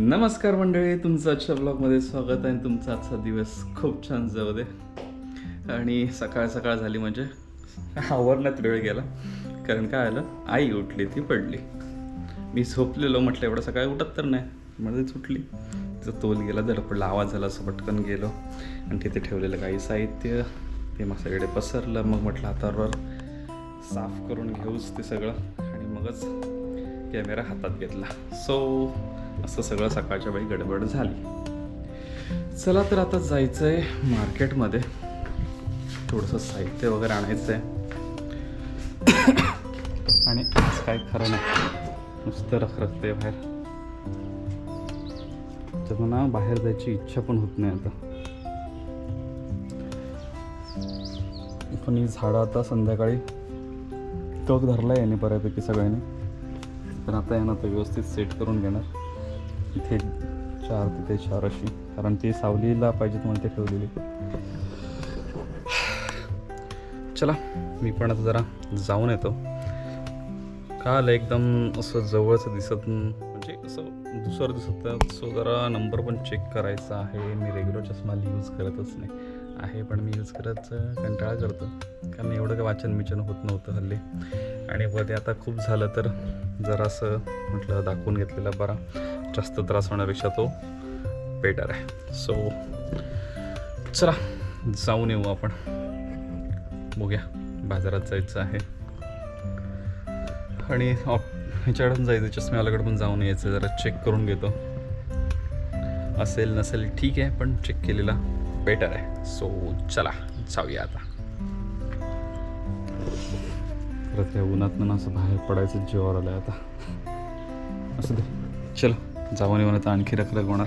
नमस्कार मंडळी, तुमचं आजच्या ब्लॉगमध्ये स्वागत आहे. तुमचा आजचा दिवस खूप छान जाऊ दे. आणि सकाळ झाली म्हणजे आवरण्यात वेळ गेला. कारण काय आलं, आई उठली, ती पडली. मी झोपलेलो, म्हटलं एवढं सकाळी उठत तर नाही, मध्येच उठली. तिचं तोल गेला, धडपडला, आवाज झाला, असं पटकन गेलो आणि तिथे ठेवलेलं काही साहित्य ते मग सगळे पसरलं. मग म्हटलं हातावर साफ करून घेऊच ते सगळं आणि मगच कॅमेरा हातात घेतला. सो असं सगळं सकाळच्या वेळी गडबड झाली. चला तर आता जायचं आहे मार्केटमध्ये, थोडंसं साहित्य वगैरे आणायचं आहे. आणि आज काय खरं नाही, नुसतं रखरखते बाहेर. त्यामुळे ना बाहेर जायची इच्छा पण होत नाही आता. पण ही झाडं आता संध्याकाळी टोक धरला याने बऱ्यापैकी सगळ्यांनी. पण आता यांना तर व्यवस्थित सेट करून घेणार. इथे 4 तिथे 4 अशी, कारण ती सावलीला पाहिजेत म्हणून ते ठेवलेली. चला मी पण आता जरा जाऊन येतो. काल एकदम असं जवळचं दिसत, म्हणजे असं दुसरं दिसत, सो जरा नंबर पण चेक करायचा आहे. मी रेग्युलर चष्मा यूज करतच नाही आहे, पण मी यूज करायचं कंटाळा करतो, कारण एवढं काही वाचन होत नव्हतं हल्ली. आणि मध्ये आता खूप झालं तर जरासं म्हटलं दाखवून घेतलेला बरा, जास्त त्रास होण्यापेक्षा तो बेटर आहे. सो चला जाऊन येऊ आपण. बघूया, बाजारात जायचं आहे आणि ह्याच्याकडून जायचं, चष्म्यावाल्याकडे पण जाऊन यायचं. जरा चेक करून घेतो, असेल नसेल ठीक आहे, पण चेक केलेला बेटर आहे. सो चला जाऊया आता. परत या उन्हातनं असं बाहेर पडायचं जीवावर आलं आता. असं दे, चलो जाऊन येऊन आता आणखी रखरख होणार.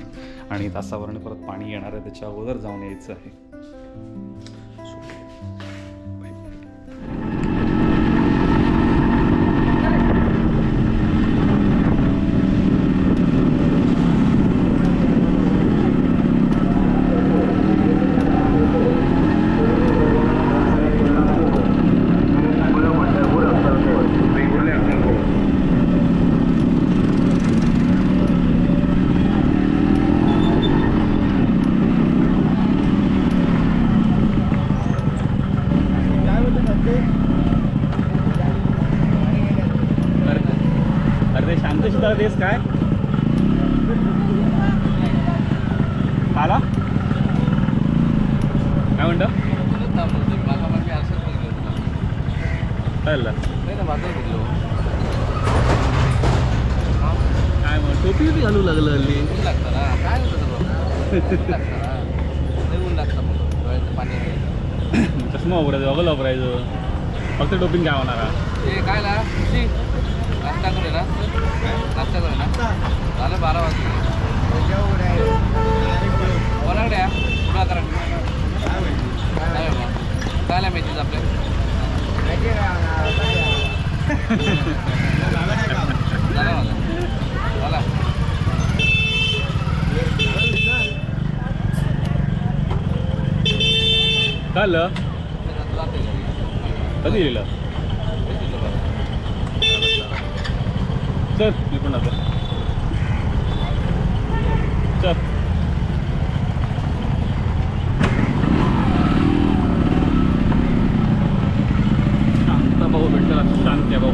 आणि तासावरने परत पाणी येणार आहे, त्याच्या अगोदर जाऊन यायचं आहे. अरे शांत सुद्धा देस काय आला काय म्हणतो काय मग टोपी होती घालू लागलं हल्ली. चष्मा वापरायचं, बघल वापरायचं, फक्त टोपीन काय होणार काय नाश्ता करे ना, नाश्ता करे ना, झालं 12 वाजता. कोणाकडे या तुला करा काय माहितीच आपल्या झाला झाला. चाललं कधी लिहिलं चल, मी पण आता चल. शांत भाऊ भेटला, शांत आहे भाऊ.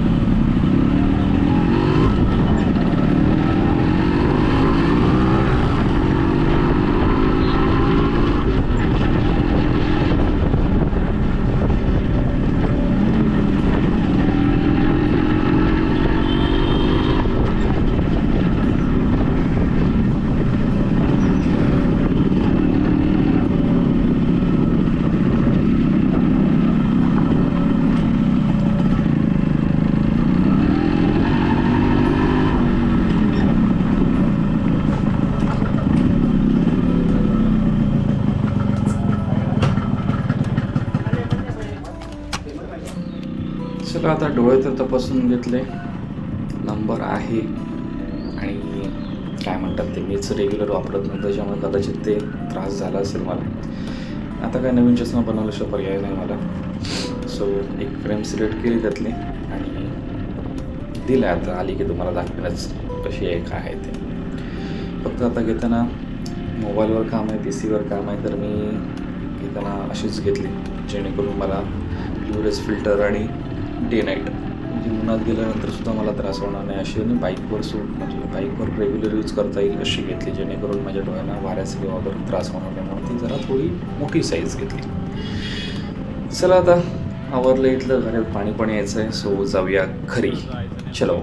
चला आता डोळे तर तपासून घेतले, नंबर आहे. आणि काय म्हणतात ते, मीच रेग्युलर वापरत नाही, त्याच्यामुळे कदाचित ते त्रास झाला असेल मला. आता काय नवीन चष्मा बनवल्याशिवाय पर्याय नाही मला. सो एक फ्रेम सिलेक्ट केली त्यातली आणि दिलं. आता आली की तुम्हाला दाखवेनच कशी आहे काय आहे ते. फक्त आता घेताना मोबाईलवर काम आहे, PC वर काम आहे, तर मी घेताना अशीच घेतली जेणेकरून मला ब्लूरेज फिल्टर आणि डे नाईट म्हणजे उन्हात गेल्यानंतर सुद्धा मला त्रास होणार नाही अशी, आणि बाईकवर म्हणजे बाईकवर रेग्युलर यूज करता येईल अशी घेतली जेणेकरून माझ्या डोळ्यांना वाऱ्याचा किंवा वगैरे त्रास होणार नाही, म्हणून ती जरा थोडी मोठी साईज घेतली. चला आता आवरलं, इथलं घरात पाणी पण यायचं आहे, सो जाऊया घरी. चलो.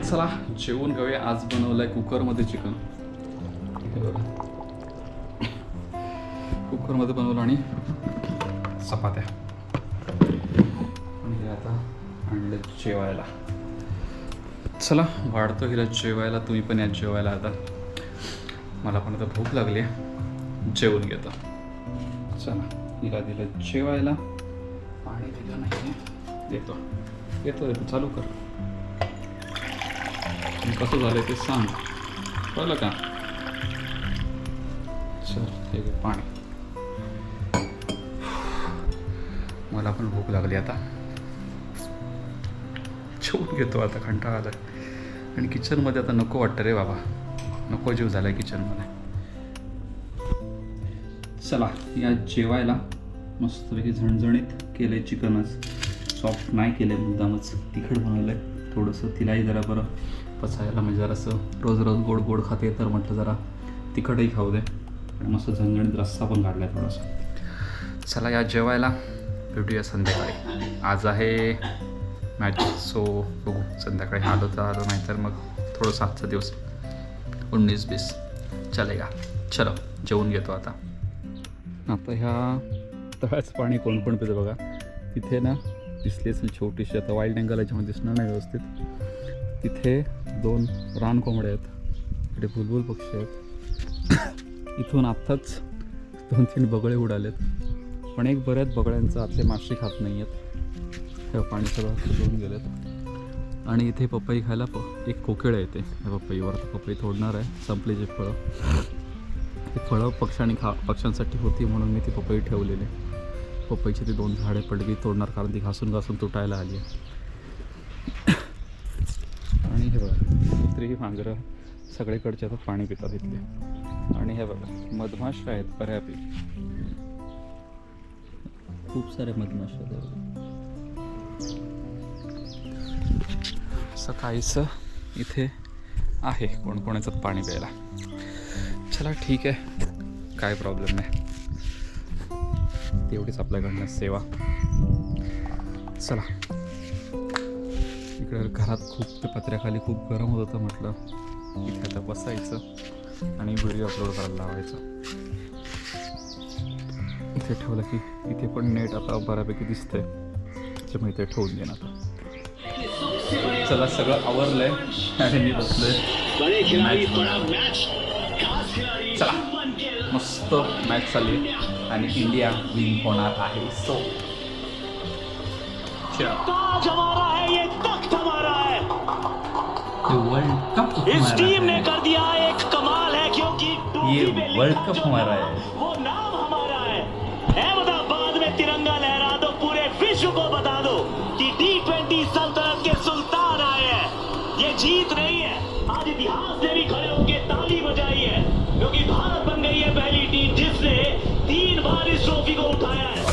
चला जेवून घेऊया. आज बनवलं आहे कुकरमध्ये चिकन. कुकरमध्ये बनवलं आणि चपात्या, आणि हे आता आणलं जेवायला. चला वाढतो हिला जेवायला, तुम्ही पण या जेवायला. आता मला पण आता भूक लागली आहे, जेवून घेतो. चला हिला दिलं जेवायला, पाणी दिलं नाही, देतो येतो येतो चालू कर. कसं झालं ते सांग, कळलं का? चल ठीक आहे, पाणी. मला पण भूक लागली, आता जेवून घेतो. आता कंटाळा आला आणि किचनमध्ये आता नको वाटतं रे बाबा, नको जीव झाला आहे किचनमध्ये. चला या जेवायला. मस्तपैकी झणझणीत केलं आहे चिकन, आज सॉफ्ट नाही केलं आहे, मुद्दामच तिखट बनवलं आहे थोडंसं, तिलाही जरा बरं पचायला, म्हणजे जरासं रोज रोज गोड गोड खाते तर म्हटलं जरा तिखटही खाऊ दे, आणि मस्त झणझणीत रस्सा पण काढला आहे थोडासा. चला या जेवायला, भेटूया संध्याकाळी. आज आहे मॅच, सो बघू संध्याकाळी आलो तर आलो, नाही तर मग थोडंसं आजचा दिवस 19-20 चलेगा. चलो जेवून घेतो आता. आता ह्या तळ्याचं पाणी कोण कोण पितं बघा, तिथे ना दिसली असेल छोटीशी, आता वाईल्ड अँगल याच्यामध्ये दिसणार नाही व्यवस्थित. तिथे 2 रानकोंबड्या आहेत, इकडे बुलबुल पक्षी आहेत. इथून आत्ताच 2-3 बगळे उडालेत, पण एक बऱ्याच बगळ्यांचं आतले मासे खात नाही आहेत, हे पाणी सगळं खचून गेलेत. आणि इथे पपई खायला एक कोकिळ येते या पपईवर. तर पपई तोडणार आहे, संपली जे फळं, ती फळं पक्ष्यांसाठी होती म्हणून मी ती पपई ठेवलेली. पपईची ती 2 झाडे पडली तोडणार, कारण ती घासून घासून तुटायला आली आहे. आणि हे बघा कुत्री मांजरं सगळीकडचे आता पाणी पितात इथले. आणि हे बघा मधमाश आहेत बऱ्यापैकी, खूप सारे मधमाश आहेत. सकाळीच इथे आहे कोण कोणाचं पाणी प्यायला. चला ठीक आहे, काय प्रॉब्लेम नाही, तेवढीच आपल्याकडनं सेवा. चला इकडे घरात खूप ते पत्र्याखाली खूप गरम होत होतं, म्हटलं इथे आता बसायचं आणि व्हिडिओ अपलोड करायला लावायचं. इथे ठेवलं की इथे पण नेट आता बऱ्यापैकी दिसतंय, त्याच्यामुळे इथे ठेवून देणार. आता चला सगळं आवरलंय आणि मी बसलोय. चला मस्त मॅच चालली आणि इंडिया विन होणार आहे. सो वर्ल्ड कप इस टीम ने कर दिया एक कमाल है, क्योंकि ये वर्ल्ड कप हमारा है, वो नाम हमारा है। अहमदाबाद में तिरंगा लहरा दो, पूरे विश्व को बता दो कि T20 सल्तनत के सुल्तान आए हैं। ये जीत नहीं है, आज इतिहास ने भी खड़े होकर ताली बजाई है, क्योंकि भारत बन गई है पहली टीम जिसने 3 बार इस ट्रॉफी को उठाया है।